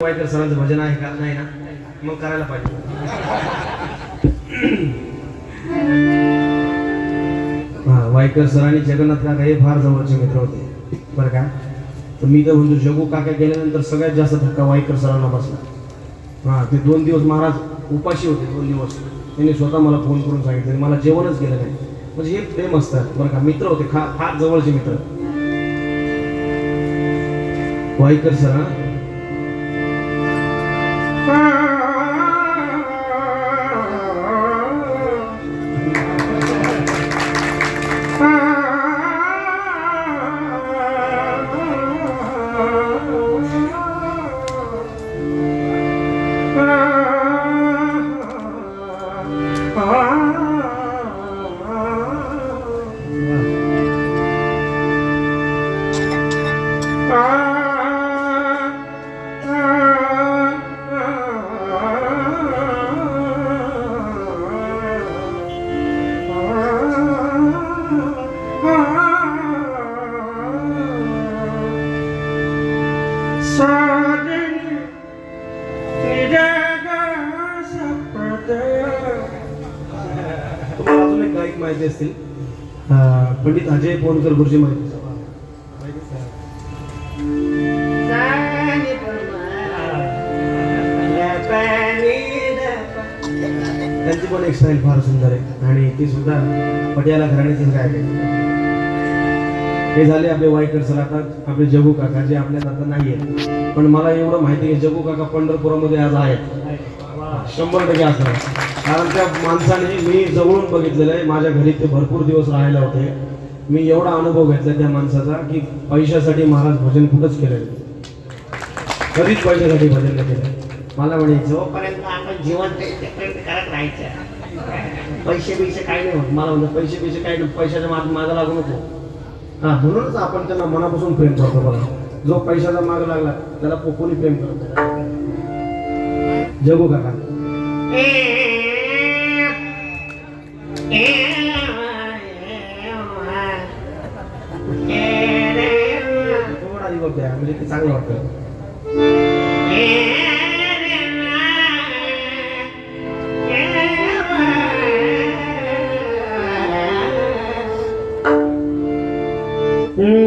वायकर सरांचं भजन आहे का? नाही ना, मग करायला पाहिजे. हा, वायकर सरांनी जगन्नाथ काका हे फार जवळचे मित्र होते बरं का. तर मी तर म्हणतो जगू काका गेल्यानंतर सगळ्यात जास्त धक्का वायकर सरांना बसला. हा, ते 2 दिवस महाराज उपाशी होते. 2 दिवस त्यांनी स्वतः मला फोन करून सांगितलं, मला जेवणच गेलं नाही. म्हणजे हे प्रेम असतात बरं का. मित्र होते, फार जवळचे मित्र वायकर सर. तुम्हाला अजून एक गायक माहिती असतील, पंडित अजय पोनकर गुरुजी माहिती. त्यांची पण एक स्टाईल फार सुंदर आहे आणि ती सुद्धा पटियाला घराण्याचीच गायक आहे. हे झाले आपले वायकर सर. आता आपले जगू काका जे आपल्यात आता नाही आहेत, पण मला एवढं माहिती आहे जगू काका पंढरपुरामध्ये आज आहेत 100% असणार. कारण त्या माणसाने मी जवळून बघितलेलं आहे. माझ्या घरी ते भरपूर दिवस राहायला होते. मी एवढा अनुभव घेतला त्या माणसाचा की पैशासाठी महाराज भजन कुठंच केलं नाही, कधीच पैशासाठी भजन नाही केलं. मला म्हणे जोपर्यंत आपण जिवंत करत राहायचं, पैसे काही नाही होत. मला म्हणतो पैसे काही नाही, पैशाच्या मागं लागू नको. हा, म्हणूनच आपण त्यांना मनापासून प्रेम करतो. बघा, जो पैशाचा माग लागला त्याला कोणी प्रेम करत नाही. जगू काका थोडा दिवस द्या, म्हणजे ते चांगलं वाटतं. Thank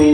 you.